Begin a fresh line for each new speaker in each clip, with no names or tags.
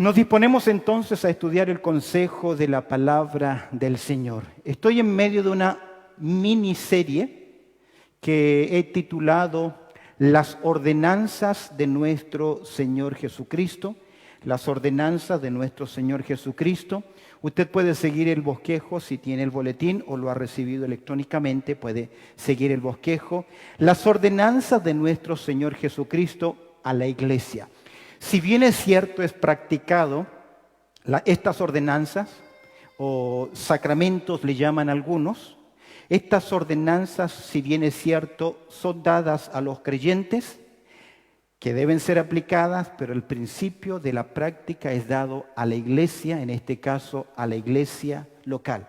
Nos disponemos entonces a estudiar el consejo de la palabra del Señor. Estoy en medio de una miniserie que he titulado Las ordenanzas de nuestro Señor Jesucristo. Las ordenanzas de nuestro Señor Jesucristo. Usted puede seguir el bosquejo si tiene el boletín o lo ha recibido electrónicamente, puede seguir el bosquejo. Las ordenanzas de nuestro Señor Jesucristo a la iglesia. Si bien es cierto, es practicado, estas ordenanzas o sacramentos le llaman algunos, estas ordenanzas, si bien es cierto, son dadas a los creyentes, que deben ser aplicadas, pero el principio de la práctica es dado a la iglesia, en este caso a la iglesia local.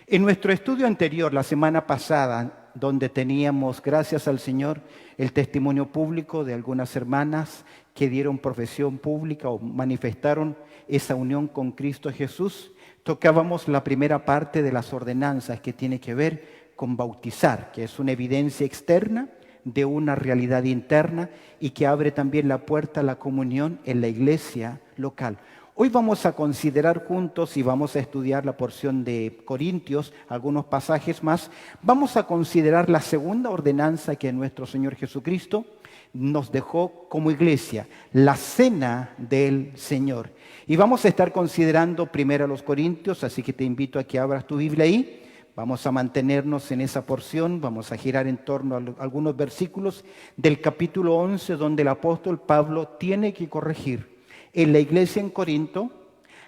En nuestro estudio anterior, la semana pasada, donde teníamos, gracias al Señor, el testimonio público de algunas hermanas que dieron profesión pública o manifestaron esa unión con Cristo Jesús, tocábamos la primera parte de las ordenanzas que tiene que ver con bautizar, que es una evidencia externa de una realidad interna y que abre también la puerta a la comunión en la iglesia local. Hoy vamos a considerar juntos y vamos a estudiar la porción de Corintios, algunos pasajes más. Vamos a considerar la segunda ordenanza que nuestro Señor Jesucristo nos dejó como iglesia, la cena del Señor. Y vamos a estar considerando primero a los Corintios, así que te invito a que abras tu Biblia ahí. Vamos a mantenernos en esa porción, vamos a girar en torno a algunos versículos del capítulo 11, donde el apóstol Pablo tiene que corregir en la iglesia en Corinto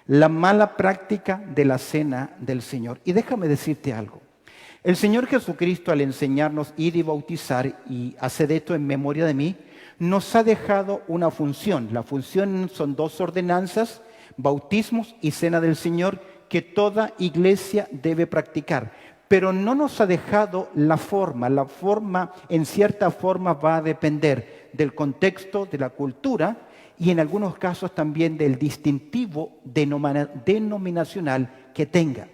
la mala práctica de la cena del Señor. Y déjame decirte algo. El Señor Jesucristo, al enseñarnos ir y bautizar y hacer esto en memoria de mí, nos ha dejado una función. La función son dos ordenanzas, bautismos y cena del Señor, que toda iglesia debe practicar. Pero no nos ha dejado la forma. La forma, en cierta forma, va a depender del contexto, de la cultura y en algunos casos también del distintivo denominacional que tenga.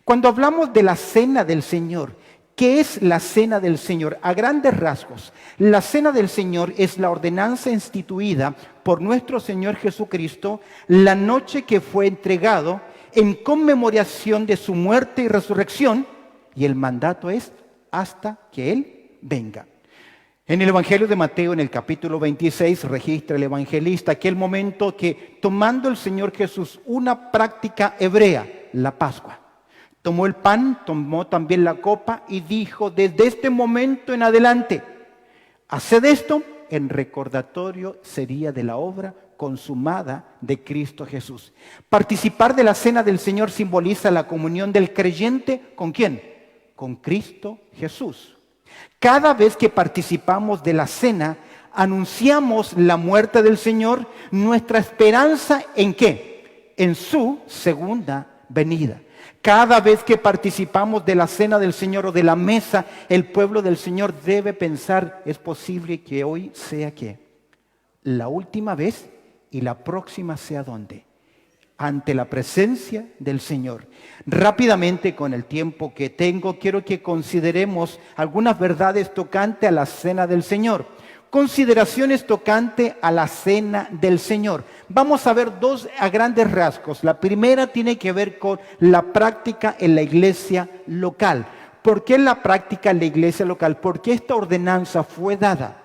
Cuando hablamos de la cena del Señor, ¿qué es la cena del Señor? A grandes rasgos, la cena del Señor es la ordenanza instituida por nuestro Señor Jesucristo la noche que fue entregado en conmemoración de su muerte y resurrección, y el mandato es hasta que Él venga. En el Evangelio de Mateo, en el capítulo 26, registra el evangelista aquel momento que, tomando el Señor Jesús una práctica hebrea, la Pascua, tomó el pan, tomó también la copa y dijo: desde este momento en adelante, haced esto en recordatorio sería de la obra consumada de Cristo Jesús. Participar de la cena del Señor simboliza la comunión del creyente, ¿con quién? Con Cristo Jesús. Cada vez que participamos de la cena, anunciamos la muerte del Señor, nuestra esperanza ¿en qué? En su segunda venida. Cada vez que participamos de la cena del Señor o de la mesa, el pueblo del Señor debe pensar, es posible que hoy sea ¿qué? La última vez y la próxima sea ¿dónde? Ante la presencia del Señor. Rápidamente, con el tiempo que tengo, quiero que consideremos algunas verdades tocantes a la cena del Señor. Consideraciones tocante a la cena del Señor. Vamos a ver dos a grandes rasgos. La primera tiene que ver con la práctica en la iglesia local. ¿Por qué la práctica en la iglesia local? Porque esta ordenanza fue dada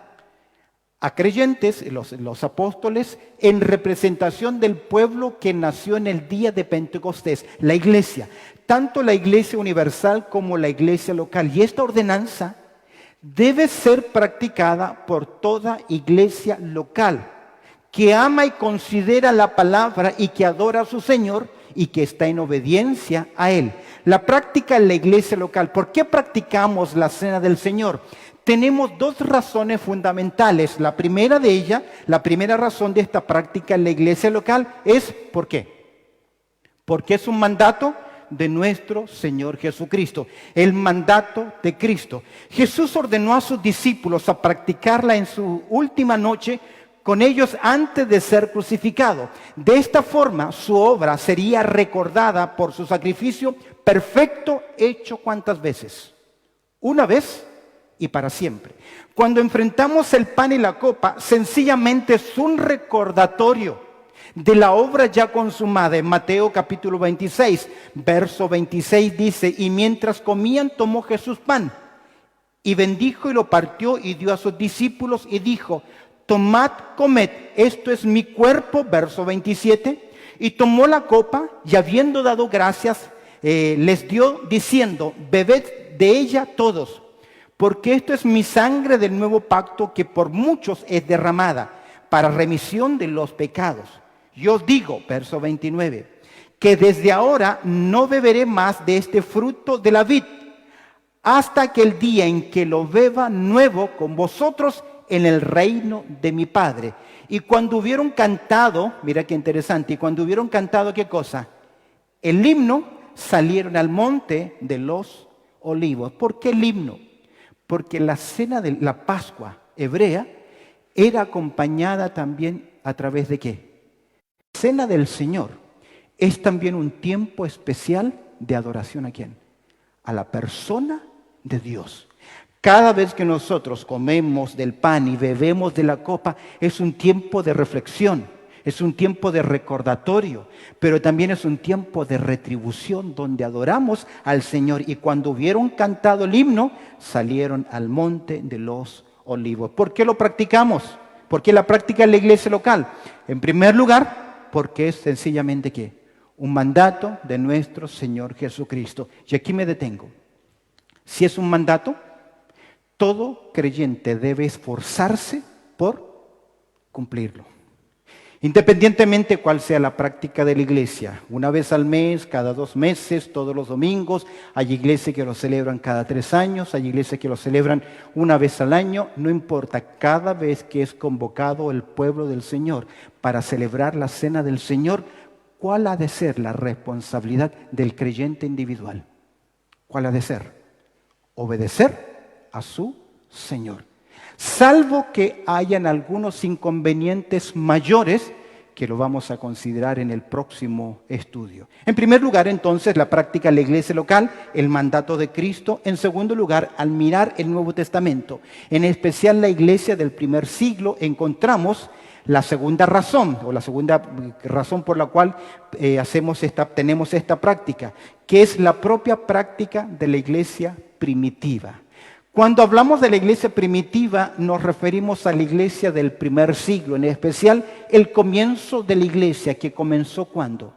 a creyentes, los apóstoles, en representación del pueblo que nació en el día de Pentecostés, la iglesia. Tanto la iglesia universal como la iglesia local. Y esta ordenanza debe ser practicada por toda iglesia local que ama y considera la palabra y que adora a su Señor y que está en obediencia a Él. La práctica en la iglesia local. ¿Por qué practicamos la cena del Señor? Tenemos dos razones fundamentales. La primera de ellas, la primera razón de esta práctica en la iglesia local es ¿por qué? Porque es un mandato de nuestro Señor Jesucristo, el mandato de Cristo. Jesús ordenó a sus discípulos a practicarla en su última noche con ellos antes de ser crucificado. De esta forma, su obra sería recordada por su sacrificio perfecto, hecho ¿cuántas veces? Una vez y para siempre. Cuando enfrentamos el pan y la copa, sencillamente es un recordatorio de la obra ya consumada. En Mateo capítulo 26, verso 26 dice: y mientras comían tomó Jesús pan y bendijo y lo partió y dio a sus discípulos y dijo: tomad, comed, esto es mi cuerpo, verso 27. Y tomó la copa y habiendo dado gracias, les dio diciendo: bebed de ella todos, porque esto es mi sangre del nuevo pacto, que por muchos es derramada para remisión de los pecados. Yo os digo, verso 29, que desde ahora no beberé más de este fruto de la vid, hasta que el día en que lo beba nuevo con vosotros en el reino de mi Padre. Y cuando hubieron cantado, mira qué interesante, y cuando hubieron cantado, ¿qué cosa? El himno, salieron al monte de los olivos. ¿Por qué el himno? Porque la cena de la Pascua hebrea era acompañada también a través de ¿qué? Cena del Señor. Es también un tiempo especial de adoración ¿a quién? A la persona de Dios. Cada vez que nosotros comemos del pan y bebemos de la copa, es un tiempo de reflexión, es un tiempo de recordatorio, pero también es un tiempo de retribución donde adoramos al Señor. Y cuando hubieron cantado el himno, salieron al monte de los olivos. ¿Por qué lo practicamos? ¿Por qué la práctica en la iglesia local? En primer lugar, porque es sencillamente ¿qué? Un mandato de nuestro Señor Jesucristo. Y aquí me detengo. Si es un mandato, todo creyente debe esforzarse por cumplirlo. Independientemente cuál sea la práctica de la iglesia, una vez al mes, cada 2 meses, todos los domingos, hay iglesias que lo celebran cada 3 años, hay iglesias que lo celebran una vez al año, no importa, cada vez que es convocado el pueblo del Señor para celebrar la cena del Señor, ¿cuál ha de ser la responsabilidad del creyente individual? ¿Cuál ha de ser? Obedecer a su Señor, salvo que hayan algunos inconvenientes mayores que lo vamos a considerar en el próximo estudio. En primer lugar, entonces, la práctica de la iglesia local, el mandato de Cristo. En segundo lugar, al mirar el Nuevo Testamento, en especial la iglesia del primer siglo, encontramos la segunda razón, o la segunda razón por la cual tenemos esta práctica, que es la propia práctica de la iglesia primitiva. Cuando hablamos de la iglesia primitiva, nos referimos a la iglesia del primer siglo, en especial el comienzo de la iglesia, que comenzó ¿cuándo?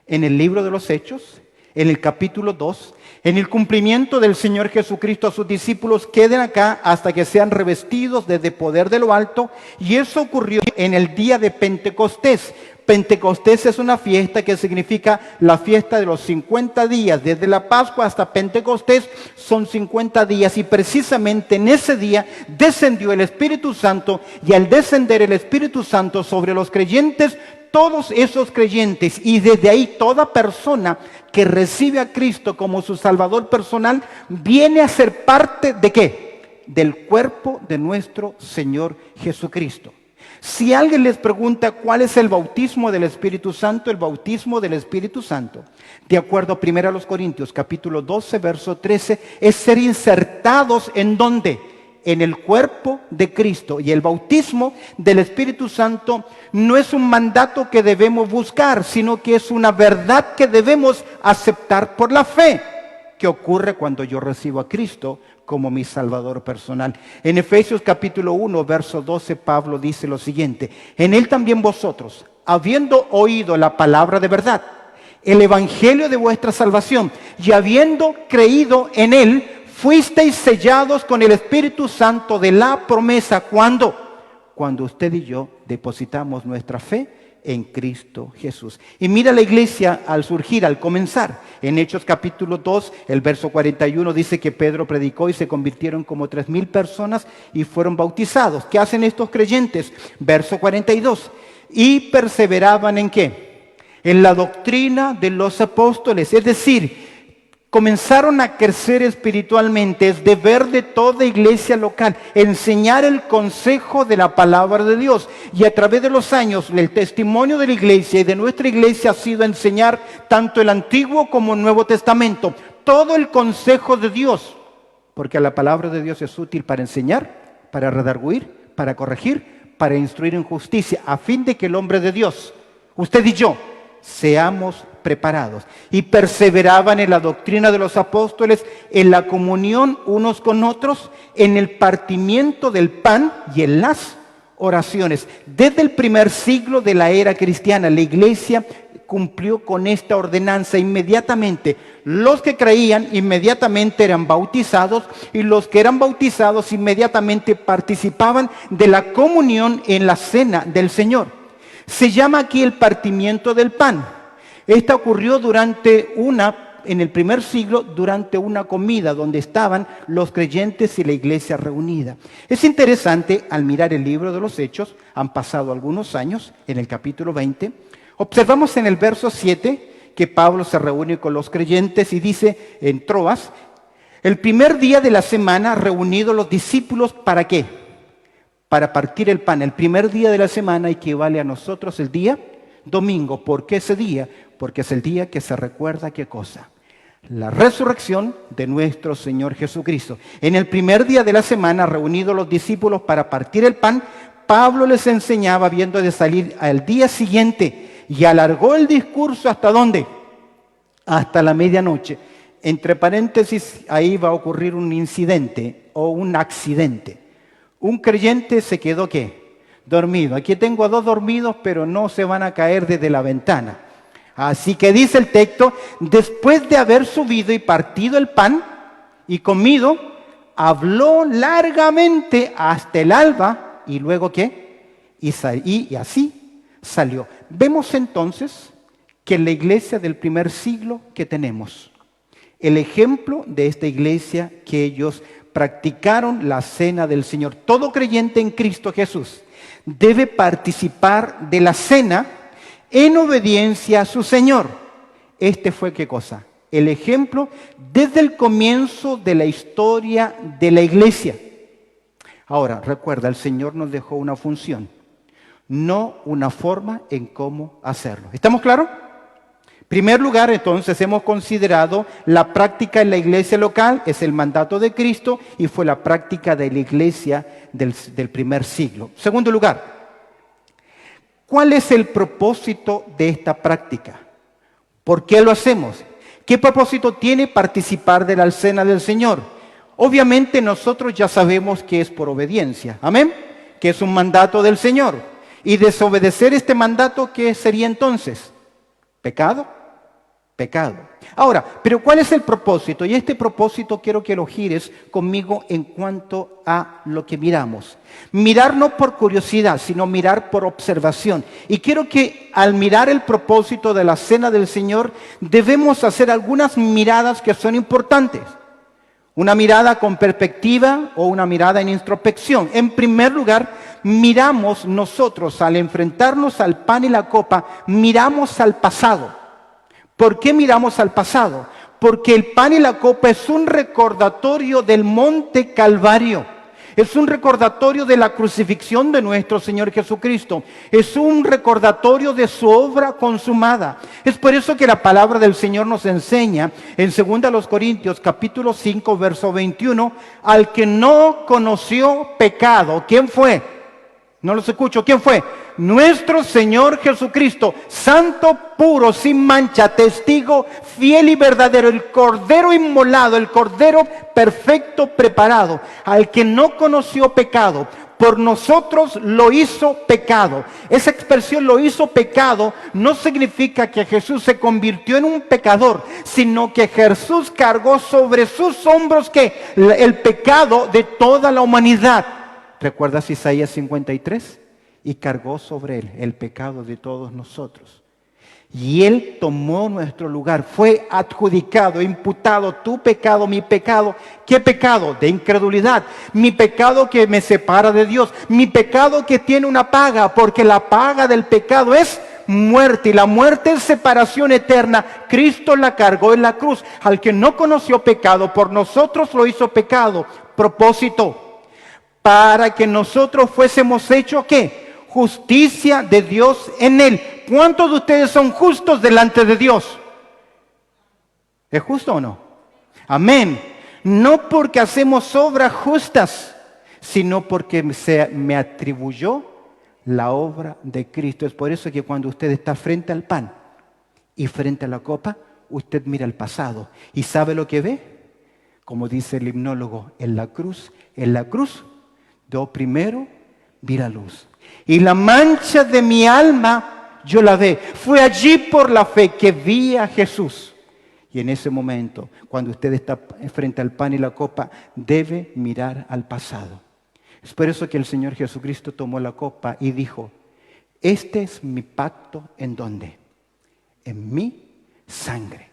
En el libro de los Hechos, en el capítulo 2, en el cumplimiento del Señor Jesucristo a sus discípulos: queden acá hasta que sean revestidos desde poder de lo alto. Y eso ocurrió en el día de Pentecostés. Pentecostés es una fiesta que significa la fiesta de los 50 días. Desde la Pascua hasta Pentecostés son 50 días. Y precisamente en ese día descendió el Espíritu Santo. Y al descender el Espíritu Santo sobre los creyentes, todos esos creyentes, y desde ahí toda persona que recibe a Cristo como su Salvador personal, viene a ser parte ¿de qué? Del cuerpo de nuestro Señor Jesucristo. Si alguien les pregunta cuál es el bautismo del Espíritu Santo, el bautismo del Espíritu Santo, de acuerdo a 1 Corintios capítulo 12, verso 13, es ser insertados ¿en dónde? En el cuerpo de Cristo. Y el bautismo del Espíritu Santo no es un mandato que debemos buscar, sino que es una verdad que debemos aceptar por la fe. ¿Qué ocurre cuando yo recibo a Cristo como mi Salvador personal? En Efesios capítulo 1, verso 12, Pablo dice lo siguiente: en él también vosotros, habiendo oído la palabra de verdad, el evangelio de vuestra salvación, y habiendo creído en él, fuisteis sellados con el Espíritu Santo de la promesa. ¿Cuándo? Cuando usted y yo depositamos nuestra fe en Cristo Jesús. Y mira la iglesia al surgir, al comenzar. En Hechos capítulo 2, el verso 41 dice que Pedro predicó y se convirtieron como 3,000 personas y fueron bautizados. ¿Qué hacen estos creyentes? Verso 42. Y perseveraban ¿en qué? En la doctrina de los apóstoles, es decir, comenzaron a crecer espiritualmente. Es deber de toda iglesia local enseñar el consejo de la palabra de Dios. Y a través de los años, el testimonio de la iglesia y de nuestra iglesia ha sido enseñar tanto el Antiguo como el Nuevo Testamento. Todo el consejo de Dios. Porque la palabra de Dios es útil para enseñar, para redarguir, para corregir, para instruir en justicia, a fin de que el hombre de Dios usted y yo, seamos preparados. Y perseveraban en la doctrina de los apóstoles, en la comunión unos con otros, en el partimiento del pan y en las oraciones. Desde el primer siglo de la era cristiana, la iglesia cumplió con esta ordenanza inmediatamente. Los que creían inmediatamente eran bautizados y los que eran bautizados inmediatamente participaban de la comunión en la cena del Señor. Se llama aquí el partimiento del pan. Esta ocurrió en el primer siglo, durante una comida donde estaban los creyentes y la iglesia reunida. Es interesante, al mirar el libro de los Hechos, han pasado algunos años, en el capítulo 20, observamos en el verso 7 que Pablo se reúne con los creyentes y dice en Troas, el primer día de la semana reunidos los discípulos, ¿para qué? Para partir el pan. El primer día de la semana equivale a nosotros el día domingo. ¿Por qué ese día? Porque es el día que se recuerda, ¿qué cosa? La resurrección de nuestro Señor Jesucristo. En el primer día de la semana, reunidos los discípulos para partir el pan, Pablo les enseñaba habiendo de salir al día siguiente y alargó el discurso ¿hasta dónde? Hasta la medianoche. Entre paréntesis, ahí va a ocurrir un incidente o un accidente. Un creyente se quedó, ¿qué? Dormido. Aquí tengo a dos dormidos, pero no se van a caer desde la ventana. Así que dice el texto, después de haber subido y partido el pan y comido, habló largamente hasta el alba y luego ¿qué? Y así salió. Vemos entonces que en la iglesia del primer siglo que tenemos, el ejemplo de esta iglesia que ellos practicaron la cena del Señor. Todo creyente en Cristo Jesús debe participar de la cena en obediencia a su Señor. Este fue, ¿qué cosa? El ejemplo desde el comienzo de la historia de la iglesia. Ahora, recuerda, el Señor nos dejó una función, no una forma en cómo hacerlo. ¿Estamos claros? En primer lugar, entonces, hemos considerado la práctica en la iglesia local, es el mandato de Cristo y fue la práctica de la iglesia del primer siglo. En segundo lugar, ¿cuál es el propósito de esta práctica? ¿Por qué lo hacemos? ¿Qué propósito tiene participar de la cena del Señor? Obviamente nosotros ya sabemos que es por obediencia, amén, que es un mandato del Señor. Y desobedecer este mandato, ¿qué sería entonces? ¿Pecado? Pecado. Ahora, pero ¿cuál es el propósito? Y este propósito quiero que lo gires conmigo en cuanto a lo que miramos. Mirar no por curiosidad, sino mirar por observación. Y quiero que al mirar el propósito de la cena del Señor, debemos hacer algunas miradas que son importantes. Una mirada con perspectiva o una mirada en introspección. En primer lugar, miramos nosotros al enfrentarnos al pan y la copa, miramos al pasado. ¿Por qué miramos al pasado? Porque el pan y la copa es un recordatorio del monte Calvario. Es un recordatorio de la crucifixión de nuestro Señor Jesucristo. Es un recordatorio de su obra consumada. Es por eso que la palabra del Señor nos enseña en 2 Corintios capítulo 5, verso 21, al que no conoció pecado. ¿Quién fue? No los escucho. ¿Quién fue? Nuestro Señor Jesucristo, santo, puro, sin mancha, testigo, fiel y verdadero, el Cordero inmolado, el Cordero perfecto, preparado, al que no conoció pecado, por nosotros lo hizo pecado. Esa expresión lo hizo pecado no significa que Jesús se convirtió en un pecador, sino que Jesús cargó sobre sus hombros ¿qué? El pecado de toda la humanidad. ¿Recuerdas Isaías 53? Y cargó sobre él el pecado de todos nosotros. Y él tomó nuestro lugar, fue adjudicado, imputado, tu pecado, mi pecado. ¿Qué pecado? De incredulidad. Mi pecado que me separa de Dios. Mi pecado que tiene una paga, porque la paga del pecado es muerte. Y la muerte es separación eterna. Cristo la cargó en la cruz. Al que no conoció pecado, por nosotros lo hizo pecado. Propósito, para que nosotros fuésemos hechos, ¿qué? Justicia de Dios en él. ¿Cuántos de ustedes son justos delante de Dios? ¿Es justo o no? Amén. No porque hacemos obras justas, sino porque se me atribuyó la obra de Cristo. Es por eso que cuando usted está frente al pan y frente a la copa, usted mira el pasado. ¿Y sabe lo que ve? Como dice el himnólogo, en la cruz, yo primero vi la luz. Y la mancha de mi alma yo la ve. Fue allí por la fe que vi a Jesús. Y en ese momento, cuando usted está frente al pan y la copa, debe mirar al pasado. Es por eso que el Señor Jesucristo tomó la copa y dijo, este es mi pacto, ¿en dónde? En mi sangre.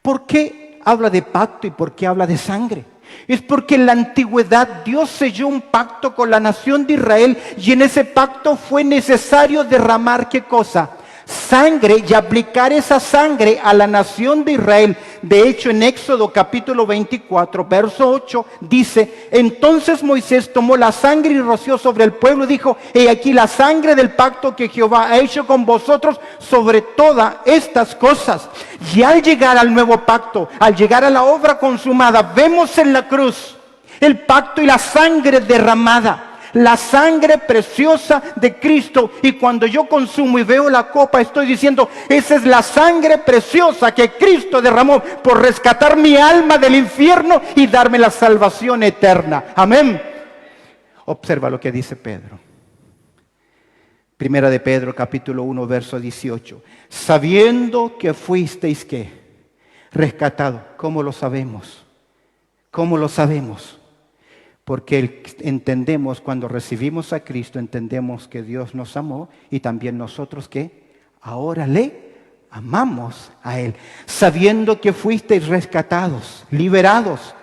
¿Por qué habla de pacto y por qué habla de sangre? Es porque en la antigüedad Dios selló un pacto con la nación de Israel y en ese pacto fue necesario derramar ¿qué cosa? Sangre, y aplicar esa sangre a la nación de Israel. De hecho, en Éxodo capítulo 24, verso 8, dice, entonces Moisés tomó la sangre y roció sobre el pueblo y dijo, he aquí la sangre del pacto que Jehová ha hecho con vosotros sobre todas estas cosas. Y al llegar al nuevo pacto, al llegar a la obra consumada, vemos en la cruz el pacto y la sangre derramada. La sangre preciosa de Cristo. Y cuando yo consumo y veo la copa, estoy diciendo, esa es la sangre preciosa que Cristo derramó por rescatar mi alma del infierno y darme la salvación eterna. Amén. Observa lo que dice Pedro. Primera de Pedro, capítulo 1, verso 18. Sabiendo que fuisteis, ¿qué? Rescatado. ¿Cómo lo sabemos? ¿Cómo lo sabemos? Porque entendemos, cuando recibimos a Cristo, entendemos que Dios nos amó y también nosotros que ahora le amamos a Él. Sabiendo que fuisteis rescatados, liberados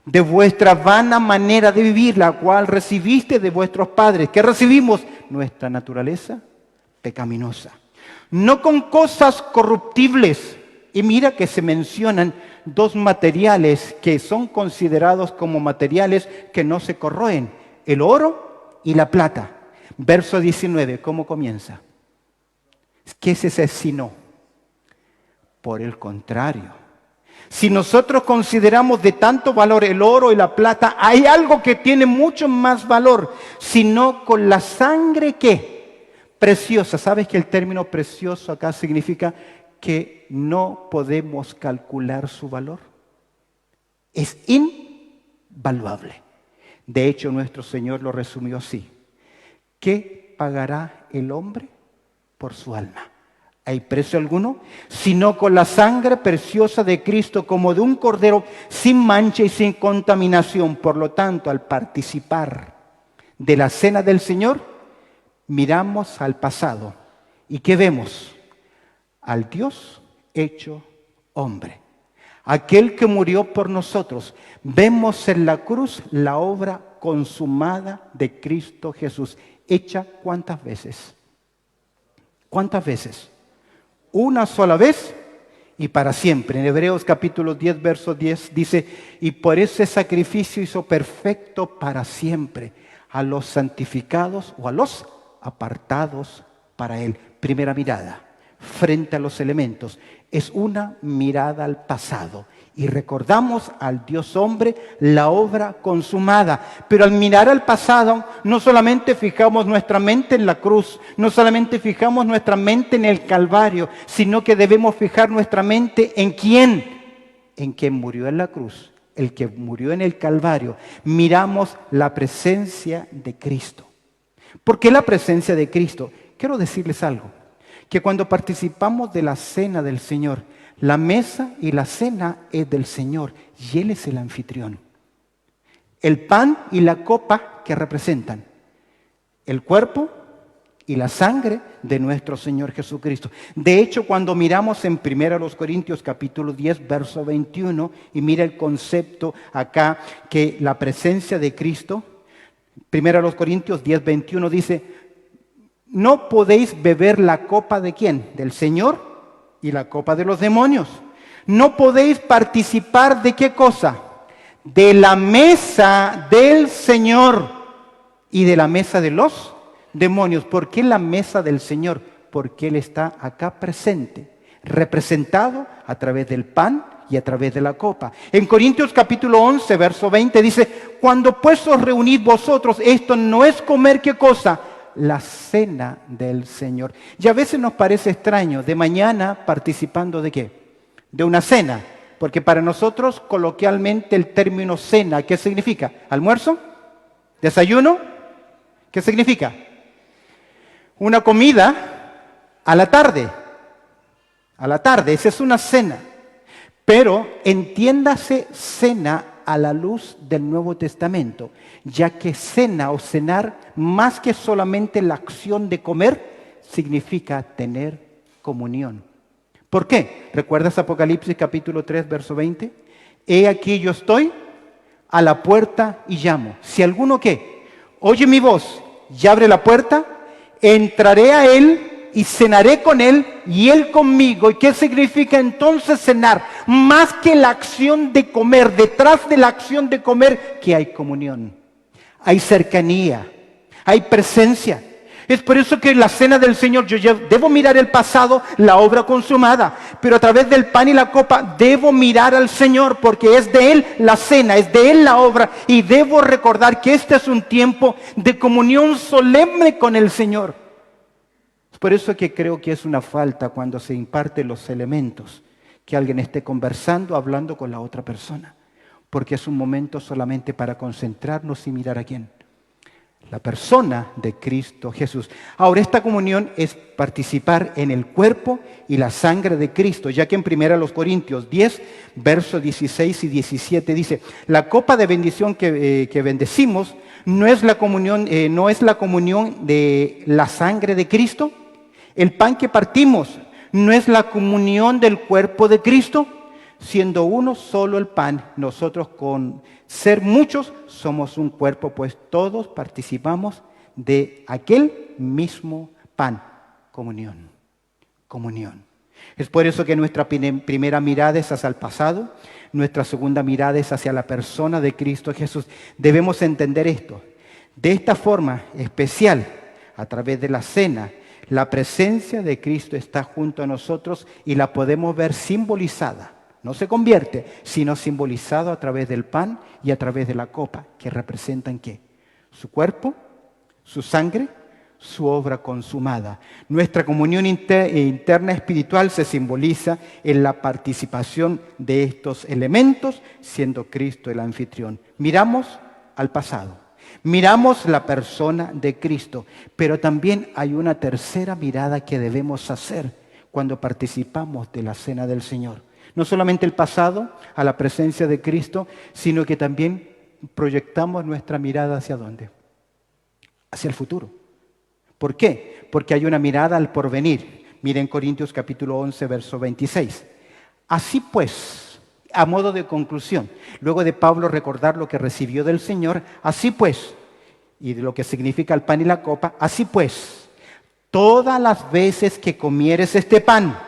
de vuestra vana manera de vivir, la cual recibiste de vuestros padres. ¿Qué recibimos? Nuestra naturaleza pecaminosa. No con cosas corruptibles. Y mira que se mencionan dos materiales que son considerados como materiales que no se corroen, el oro y la plata. Verso 19, ¿cómo comienza? ¿Qué es ese sino? Por el contrario, si nosotros consideramos de tanto valor el oro y la plata, hay algo que tiene mucho más valor, sino con la sangre ¿qué? Preciosa. ¿Sabes que el término precioso acá significa que no podemos calcular su valor? Es invaluable. De hecho, nuestro Señor lo resumió así. ¿Qué pagará el hombre por su alma? ¿Hay precio alguno? Sino con la sangre preciosa de Cristo, como de un cordero sin mancha y sin contaminación. Por lo tanto, al participar de la cena del Señor, miramos al pasado. ¿Y qué vemos? Al Dios hecho hombre, aquel que murió por nosotros. Vemos en la cruz la obra consumada de Cristo Jesús, hecha ¿cuántas veces? ¿Cuántas veces? Una sola vez y para siempre. En Hebreos capítulo 10, verso 10 dice, y por ese sacrificio hizo perfecto para siempre a los santificados o a los apartados para Él. Primera mirada frente a los elementos, es una mirada al pasado y recordamos al Dios hombre la obra consumada. Pero al mirar al pasado no solamente fijamos nuestra mente en la cruz, no solamente fijamos nuestra mente en el Calvario, sino que debemos fijar nuestra mente en quién, en quien murió en la cruz, el que murió en el Calvario. Miramos la presencia de Cristo. ¿Por qué la presencia de Cristo? Quiero decirles algo, que cuando participamos de la cena del Señor, la mesa y la cena es del Señor y Él es el anfitrión. El pan y la copa que representan el cuerpo y la sangre de nuestro Señor Jesucristo. De hecho, cuando miramos en 1 Corintios capítulo 10, verso 21, y mira el concepto acá, que la presencia de Cristo, 1 Corintios 10, 21 dice, no podéis beber la copa de ¿quién? Del Señor y la copa de los demonios. No podéis participar de ¿qué cosa? De la mesa del Señor y de la mesa de los demonios. ¿Por qué la mesa del Señor? Porque Él está acá presente, representado a través del pan y a través de la copa. En Corintios capítulo 11, verso 20 dice, cuando pues os reunid vosotros, esto no es comer ¿qué cosa? la cena del Señor. Y a veces nos parece extraño, de mañana participando ¿de qué? De una cena. Porque para nosotros, coloquialmente, el término cena, ¿qué significa? ¿Almuerzo? ¿Desayuno? ¿Qué significa? Una comida a la tarde. A la tarde, esa es una cena. Pero entiéndase cena a la luz del Nuevo Testamento, ya que cena o cenar, más que solamente la acción de comer, significa tener comunión. ¿Por qué? ¿Recuerdas Apocalipsis capítulo 3, verso 20? He aquí yo estoy a la puerta y llamo. Si alguno ¿qué? Oye mi voz y abre la puerta, entraré a él y cenaré con él y él conmigo. ¿Y qué significa entonces cenar? Más que la acción de comer, detrás de la acción de comer, que hay comunión, hay cercanía, hay presencia. Es por eso que en la cena del Señor yo debo mirar el pasado, la obra consumada, pero a través del pan y la copa debo mirar al Señor, porque es de Él la cena, es de Él la obra, y debo recordar que este es un tiempo de comunión solemne con el Señor. Por eso que creo que es una falta cuando se imparten los elementos, que alguien esté conversando, hablando con la otra persona, porque es un momento solamente para concentrarnos y mirar a quién. La persona de Cristo Jesús. Ahora, esta comunión es participar en el cuerpo y la sangre de Cristo, ya que en 1 Corintios 10, versos 16 y 17 dice, la copa de bendición que bendecimos no es la comunión de la sangre de Cristo. El pan que partimos no es la comunión del cuerpo de Cristo. Siendo uno solo el pan, nosotros con ser muchos somos un cuerpo, pues todos participamos de aquel mismo pan. Comunión, comunión. Es por eso que nuestra primera mirada es hacia el pasado, nuestra segunda mirada es hacia la persona de Cristo Jesús. Debemos entender esto. De esta forma especial, a través de la cena, la presencia de Cristo está junto a nosotros y la podemos ver simbolizada. No se convierte, sino simbolizado a través del pan y a través de la copa, que representan ¿qué? Su cuerpo, su sangre, su obra consumada. Nuestra comunión interna espiritual se simboliza en la participación de estos elementos, siendo Cristo el anfitrión. Miramos al pasado, miramos la persona de Cristo, pero también hay una tercera mirada que debemos hacer cuando participamos de la cena del Señor. No solamente el pasado, a la presencia de Cristo, sino que también proyectamos nuestra mirada ¿hacia dónde? Hacia el futuro. ¿Por qué? Porque hay una mirada al porvenir. Miren Corintios capítulo 11, verso 26. Así pues, a modo de conclusión, luego de Pablo recordar lo que recibió del Señor, así pues, y de lo que significa el pan y la copa, así pues, todas las veces que comieres este pan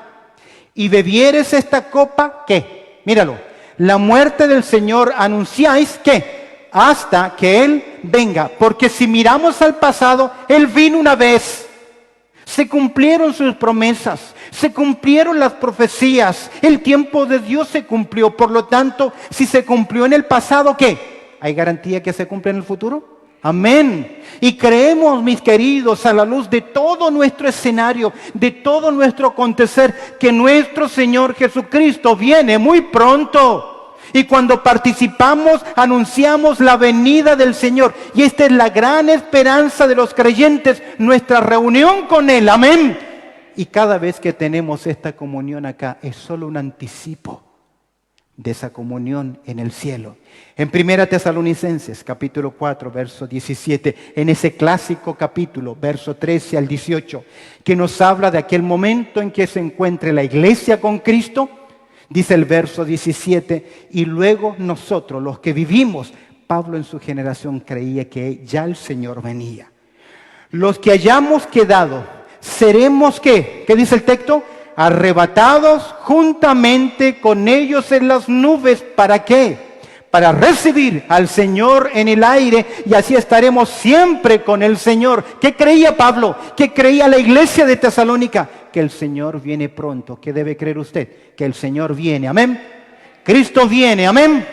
y bebieres esta copa, ¿qué? Míralo, la muerte del Señor anunciáis, ¿qué? Hasta que Él venga. Porque si miramos al pasado, Él vino una vez. Se cumplieron sus promesas, se cumplieron las profecías, el tiempo de Dios se cumplió. Por lo tanto, si se cumplió en el pasado, ¿qué? ¿Hay garantía que se cumpla en el futuro? Amén. Y creemos, mis queridos, a la luz de todo nuestro escenario, de todo nuestro acontecer, que nuestro Señor Jesucristo viene muy pronto. Y cuando participamos, anunciamos la venida del Señor. Y esta es la gran esperanza de los creyentes, nuestra reunión con Él. Amén. Y cada vez que tenemos esta comunión acá, es solo un anticipo de esa comunión en el cielo. En 1 Tesalonicenses, capítulo 4, verso 17, en ese clásico capítulo, verso 13 al 18, que nos habla de aquel momento en que se encuentre la iglesia con Cristo, dice el verso 17, y luego nosotros, los que vivimos, Pablo en su generación creía que ya el Señor venía. Los que hayamos quedado, seremos ¿qué? ¿Qué dice el texto? Arrebatados juntamente con ellos en las nubes. ¿Para qué? Para recibir al Señor en el aire, y así estaremos siempre con el Señor. ¿Qué creía Pablo? ¿Qué creía la iglesia de Tesalónica? Que el Señor viene pronto. ¿Qué debe creer usted? Que el Señor viene. Amén. Cristo viene. Amén.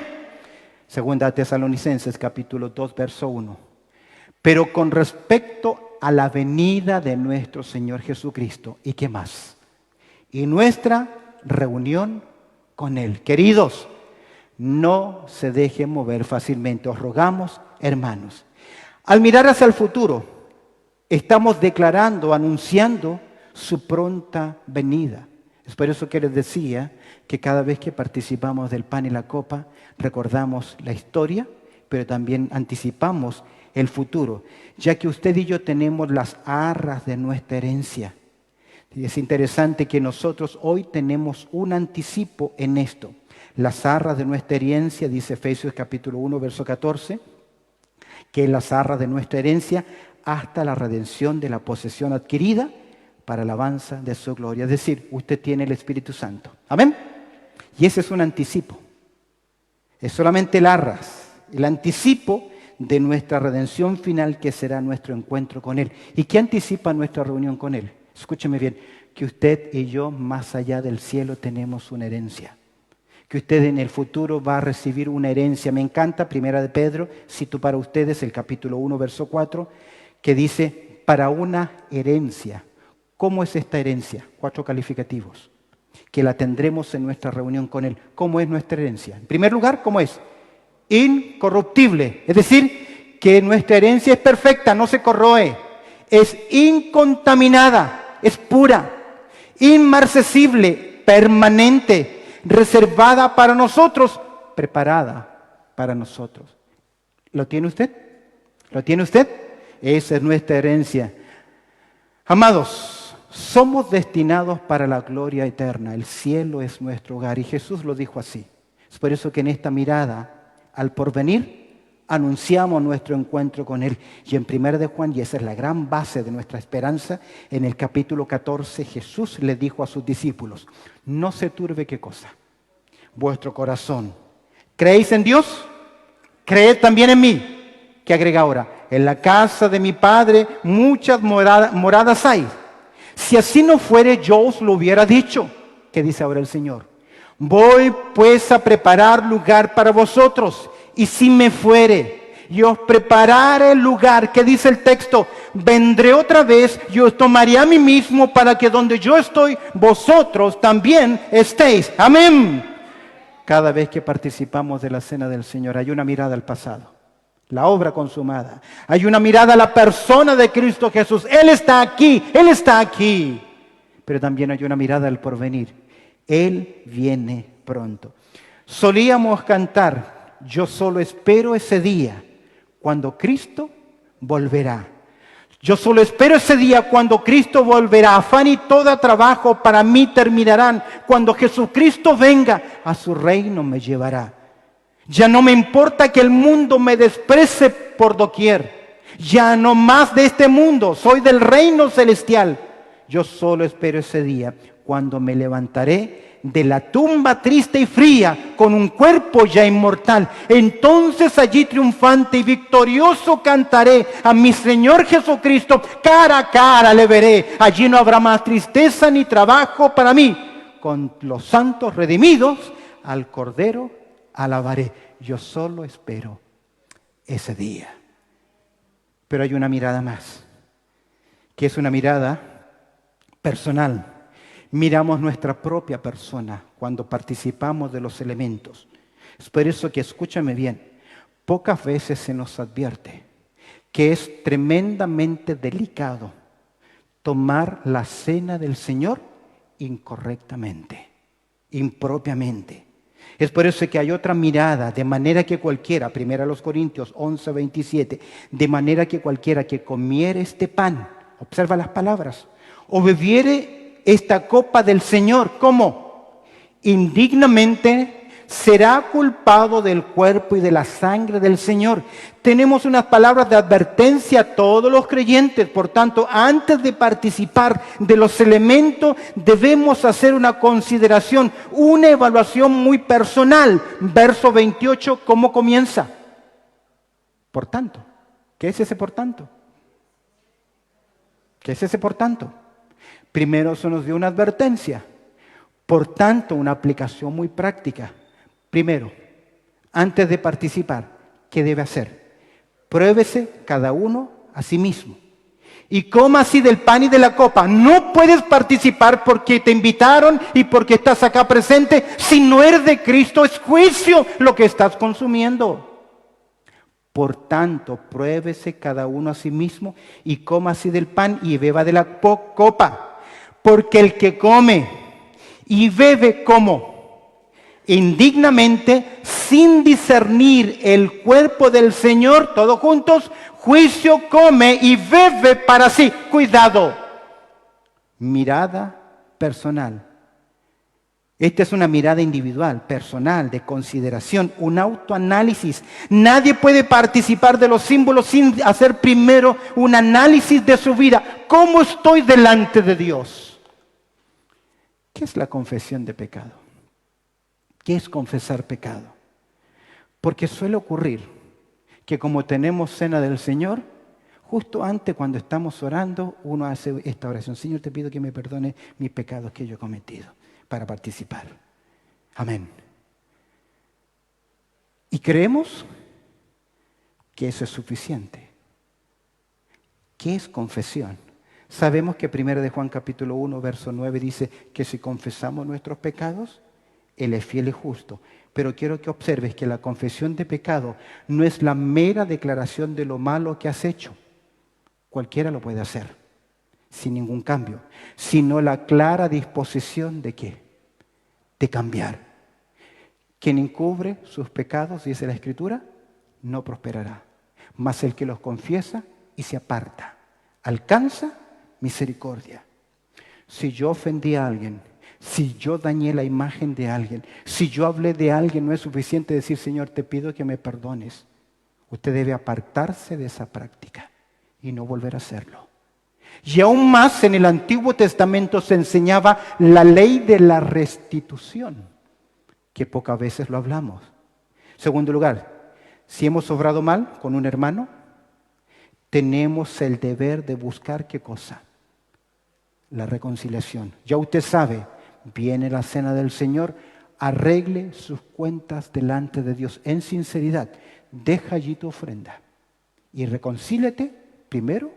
Segunda Tesalonicenses capítulo 2, verso 1. pero con respecto a la venida de nuestro Señor Jesucristo. ¿Y qué más? Y nuestra reunión con Él. Queridos, no se dejen mover fácilmente. Os rogamos, hermanos. Al mirar hacia el futuro, estamos declarando, anunciando su pronta venida. Es por eso que les decía que cada vez que participamos del pan y la copa, recordamos la historia, pero también anticipamos el futuro, ya que usted y yo tenemos las arras de nuestra herencia. Y es interesante que nosotros hoy tenemos un anticipo en esto. Las arras de nuestra herencia, dice Efesios capítulo 1, verso 14, que es las arras de nuestra herencia hasta la redención de la posesión adquirida para alabanza de su gloria. Es decir, usted tiene el Espíritu Santo. ¿Amén? Y ese es un anticipo. Es solamente el arras, el anticipo de nuestra redención final, que será nuestro encuentro con Él. ¿Y qué anticipa nuestra reunión con Él? Escúcheme bien, que usted y yo, más allá del cielo, tenemos una herencia. Que usted en el futuro va a recibir una herencia. Me encanta, Primera de Pedro, cito para ustedes el capítulo 1, verso 4, que dice, para una herencia. ¿Cómo es esta herencia? 4 calificativos. Que la tendremos en nuestra reunión con Él. ¿Cómo es nuestra herencia? En primer lugar, ¿cómo es? Incorruptible. Es decir, que nuestra herencia es perfecta, no se corroe. Es incontaminada, es pura, inmarcesible, permanente, reservada para nosotros, preparada para nosotros. ¿Lo tiene usted? ¿Lo tiene usted? Esa es nuestra herencia. Amados, somos destinados para la gloria eterna. El cielo es nuestro hogar y Jesús lo dijo así. Es por eso que en esta mirada al porvenir anunciamos nuestro encuentro con Él. Y en 1 de Juan, y esa es la gran base de nuestra esperanza, en el capítulo 14 Jesús le dijo a sus discípulos, no se turbe ¿qué cosa? Vuestro corazón. ¿Creéis en Dios? Creed también en mí. ¿Qué agrega ahora? En la casa de mi Padre muchas moradas hay. Si así no fuere, yo os lo hubiera dicho. ¿Qué dice ahora el Señor? Voy pues a preparar lugar para vosotros. Y si me fuere y os prepararé el lugar, ¿qué dice el texto? Vendré otra vez y os tomaré a mí mismo para que donde yo estoy, vosotros también estéis. Amén. Cada vez que participamos de la cena del Señor hay una mirada al pasado, la obra consumada. Hay una mirada a la persona de Cristo Jesús. Él está aquí, Él está aquí. Pero también hay una mirada al porvenir. Él viene pronto. Solíamos cantar, yo solo espero ese día cuando Cristo volverá. Yo solo espero ese día cuando Cristo volverá. Afán y todo trabajo para mí terminarán. Cuando Jesucristo venga, a su reino me llevará. Ya no me importa que el mundo me desprecie por doquier. Ya no más de este mundo, soy del reino celestial. Yo solo espero ese día cuando me levantaré de la tumba triste y fría con un cuerpo ya inmortal. Entonces allí triunfante y victorioso cantaré a mi Señor Jesucristo. Cara a cara le veré. Allí no habrá más tristeza ni trabajo para mí. Con los santos redimidos al Cordero alabaré. Yo solo espero ese día. Pero hay una mirada más, que es una mirada personal. Miramos nuestra propia persona cuando participamos de los elementos. Es por eso que, escúchame bien, pocas veces se nos advierte que es tremendamente delicado tomar la cena del Señor incorrectamente, impropiamente. Es por eso que hay otra mirada, de manera que cualquiera, 1 Corintios 11, 27, de manera que cualquiera que comiere este pan, observa las palabras, o bebiere esta copa del Señor, ¿cómo? Indignamente será culpado del cuerpo y de la sangre del Señor. Tenemos unas palabras de advertencia a todos los creyentes. Por tanto, antes de participar de los elementos, debemos hacer una consideración, una evaluación muy personal. Verso 28, ¿cómo comienza? Por tanto. ¿Qué es ese por tanto? ¿Qué es ese por tanto? Primero se nos dio una advertencia. Por tanto, una aplicación muy práctica. Primero, antes de participar, ¿qué debe hacer? pruébese cada uno a sí mismo. Y coma así del pan y de la copa. No puedes participar porque te invitaron y porque estás acá presente. Si no eres de Cristo, es juicio lo que estás consumiendo. Por tanto, pruébese cada uno a sí mismo y coma así del pan y beba de la copa. Porque el que come y bebe como indignamente, sin discernir el cuerpo del Señor, todos juntos, juicio come y bebe para sí. Cuidado. Mirada personal. Esta es una mirada individual, personal, de consideración, un autoanálisis. Nadie puede participar de los símbolos sin hacer primero un análisis de su vida. ¿Cómo estoy delante de Dios? ¿Qué es la confesión de pecado? ¿Qué es confesar pecado? Porque suele ocurrir que como tenemos cena del Señor, justo antes cuando estamos orando, uno hace esta oración. Señor, te pido que me perdone mis pecados que yo he cometido para participar. Amén. Y creemos que eso es suficiente. ¿Qué es confesión? Sabemos que 1 de Juan capítulo 1, verso 9 dice que si confesamos nuestros pecados, Él es fiel y justo. Pero quiero que observes que la confesión de pecado no es la mera declaración de lo malo que has hecho. Cualquiera lo puede hacer, sin ningún cambio, sino la clara disposición de ¿qué? De cambiar. Quien encubre sus pecados, dice la Escritura, no prosperará. Mas el que los confiesa y se aparta, alcanza misericordia. Si yo ofendí a alguien, si yo dañé la imagen de alguien, si yo hablé de alguien, no es suficiente decir, Señor, te pido que me perdones. Usted debe apartarse de esa práctica y no volver a hacerlo. Y aún más en el Antiguo Testamento se enseñaba la ley de la restitución, que pocas veces lo hablamos. Segundo lugar, si hemos obrado mal con un hermano, tenemos el deber de buscar ¿qué cosa? La reconciliación. Ya usted sabe, viene la cena del Señor, arregle sus cuentas delante de Dios en sinceridad. Deja allí tu ofrenda y reconcíliate primero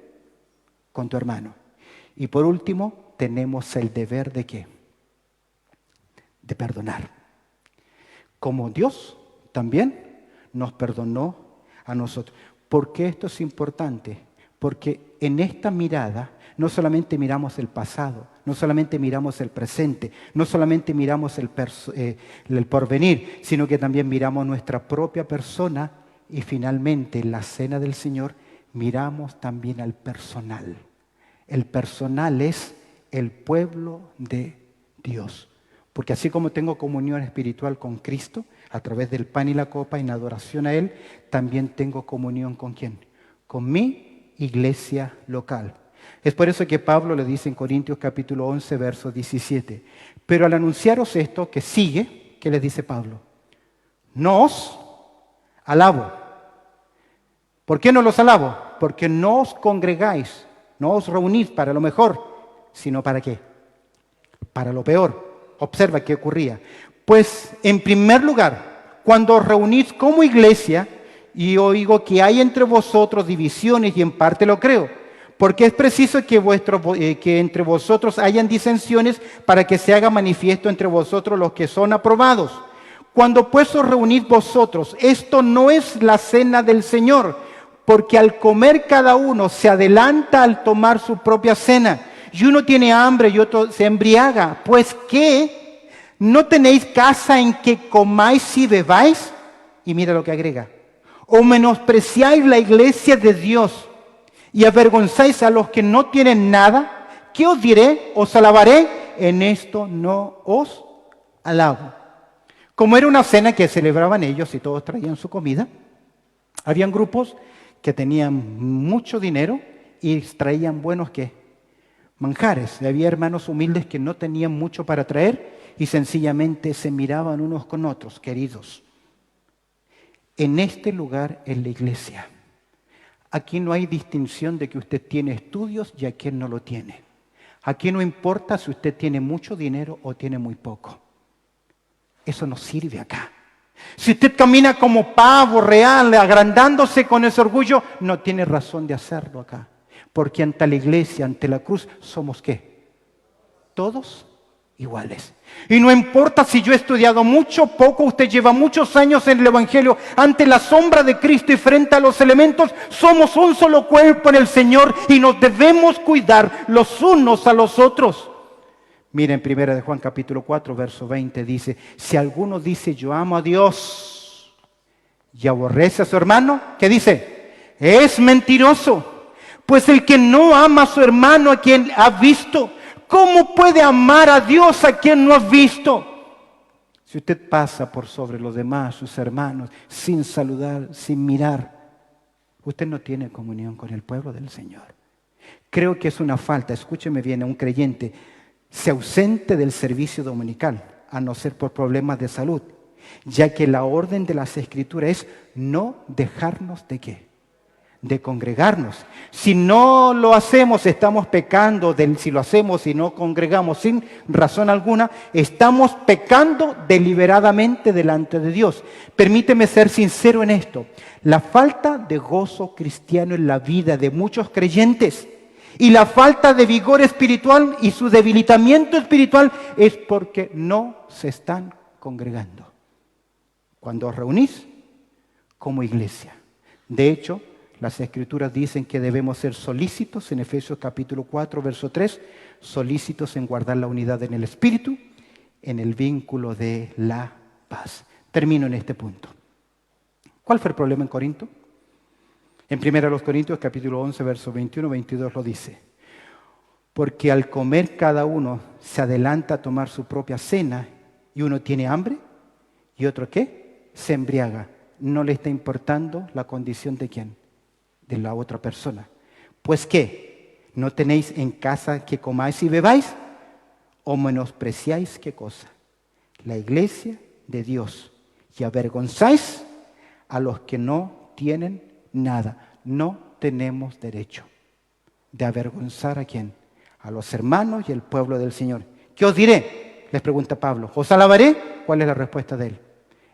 con tu hermano. Y por último, tenemos el deber de ¿qué? De perdonar. Como Dios también nos perdonó a nosotros. ¿Por qué esto es importante? Porque en esta mirada no solamente miramos el pasado, no solamente miramos el presente, no solamente miramos el porvenir, sino que también miramos nuestra propia persona y finalmente en la cena del Señor miramos también al personal. El personal es el pueblo de Dios. Porque así como tengo comunión espiritual con Cristo, a través del pan y la copa en adoración a Él, también tengo comunión ¿con quién? Con mi iglesia local. Es por eso que Pablo le dice en Corintios capítulo 11, verso 17. Pero al anunciaros esto que sigue, ¿qué les dice Pablo? No os alabo. ¿Por qué no los alabo? Porque no os congregáis, no os reunís para lo mejor, sino ¿para qué? Para lo peor. Observa qué ocurría. Pues en primer lugar, cuando os reunís como iglesia, y oigo que hay entre vosotros divisiones, y en parte lo creo, porque es preciso que entre vosotros hayan disensiones para que se haga manifiesto entre vosotros los que son aprobados. Cuando pues os reunís vosotros, esto no es la cena del Señor, porque al comer cada uno se adelanta al tomar su propia cena, y uno tiene hambre y otro se embriaga. Pues ¿qué? ¿No tenéis casa en que comáis y bebáis? Y mira lo que agrega. ¿O menospreciáis la iglesia de Dios y avergonzáis a los que no tienen nada? ¿Qué os diré? ¿Os alabaré? En esto no os alabo. Como era una cena que celebraban ellos y todos traían su comida, habían grupos que tenían mucho dinero y traían buenos ¿qué? Manjares. Había hermanos humildes que no tenían mucho para traer y sencillamente se miraban unos con otros, queridos. En este lugar, en la iglesia, aquí no hay distinción de que usted tiene estudios y a quien no lo tiene. Aquí no importa si usted tiene mucho dinero o tiene muy poco. Eso no sirve acá. Si usted camina como pavo real, agrandándose con ese orgullo, no tiene razón de hacerlo acá. Porque ante la iglesia, ante la cruz, ¿somos qué? Todos iguales. Y no importa si yo he estudiado mucho, poco, usted lleva muchos años en el Evangelio, ante la sombra de Cristo y frente a los elementos, somos un solo cuerpo en el Señor y nos debemos cuidar los unos a los otros. Miren, 1 de Juan capítulo 4, verso 20 dice, si alguno dice yo amo a Dios y aborrece a su hermano, ¿qué dice? Es mentiroso. Pues el que no ama a su hermano a quien ha visto, ¿cómo puede amar a Dios a quien no ha visto? Si usted pasa por sobre los demás, sus hermanos, sin saludar, sin mirar, usted no tiene comunión con el pueblo del Señor. Creo que es una falta, escúcheme bien, a un creyente se ausente del servicio dominical, a no ser por problemas de salud, ya que la orden de las Escrituras es no dejarnos de ¿qué? De congregarnos. Si no lo hacemos, estamos pecando. Si lo hacemos y no congregamos sin razón alguna, estamos pecando deliberadamente delante de Dios. Permíteme ser sincero en esto. La falta de gozo cristiano en la vida de muchos creyentes y la falta de vigor espiritual y su debilitamiento espiritual es porque no se están congregando. Cuando os reunís como iglesia. De hecho, las Escrituras dicen que debemos ser solícitos en Efesios capítulo 4, verso 3, solícitos en guardar la unidad en el Espíritu, en el vínculo de la paz. Termino en este punto. ¿Cuál fue el problema en Corinto? En 1 Corintios capítulo 11, verso 21, 22 lo dice. Porque al comer cada uno se adelanta a tomar su propia cena y uno tiene hambre y otro ¿qué? Se embriaga. No le está importando la condición de ¿quién? De la otra persona. Pues ¿qué? ¿No tenéis en casa que comáis y bebáis? ¿O menospreciáis qué cosa? La iglesia de Dios. Y avergonzáis a los que no tienen nada. No tenemos derecho de avergonzar a quién? A los hermanos y el pueblo del Señor. ¿Qué os diré? Les pregunta Pablo. ¿Os alabaré? ¿Cuál es la respuesta de él?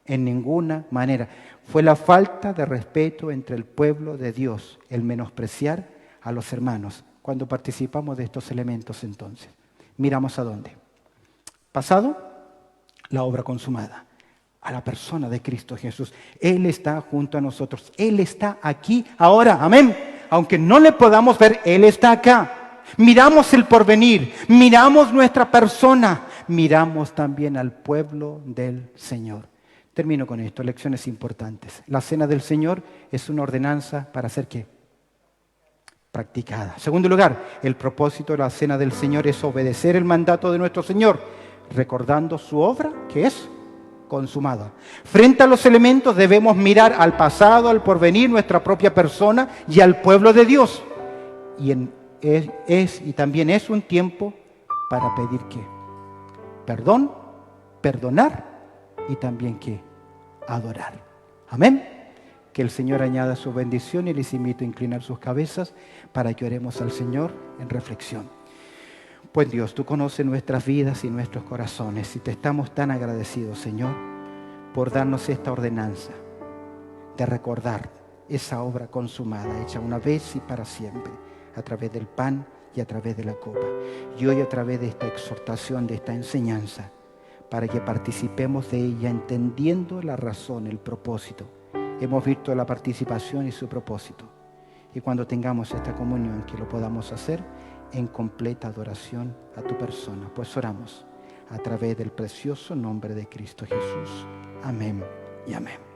En ninguna manera. Fue la falta de respeto entre el pueblo de Dios, el menospreciar a los hermanos. Cuando participamos de estos elementos entonces, miramos a dónde. Pasado, la obra consumada. A la persona de Cristo Jesús. Él está junto a nosotros. Él está aquí ahora. Amén. Aunque no le podamos ver, Él está acá. Miramos el porvenir. Miramos nuestra persona. Miramos también al pueblo del Señor. Termino con esto, lecciones importantes. La cena del Señor es una ordenanza para hacer ¿qué? Practicada. En segundo lugar, el propósito de la cena del Señor es obedecer el mandato de nuestro Señor, recordando su obra que es consumada. Frente a los elementos debemos mirar al pasado, al porvenir, nuestra propia persona y al pueblo de Dios. Y también es un tiempo para pedir ¿qué? Perdón, perdonar y también ¿qué? Adorar. Amén. Que el Señor añada su bendición y les invito a inclinar sus cabezas para que oremos al Señor en reflexión. Pues Dios, tú conoces nuestras vidas y nuestros corazones y te estamos tan agradecidos, Señor, por darnos esta ordenanza de recordar esa obra consumada, hecha una vez y para siempre, a través del pan y a través de la copa. Y hoy a través de esta exhortación, de esta enseñanza, para que participemos de ella entendiendo la razón, el propósito. Hemos visto la participación y su propósito. Y cuando tengamos esta comunión, que lo podamos hacer en completa adoración a tu persona. Pues oramos a través del precioso nombre de Cristo Jesús. Amén y amén.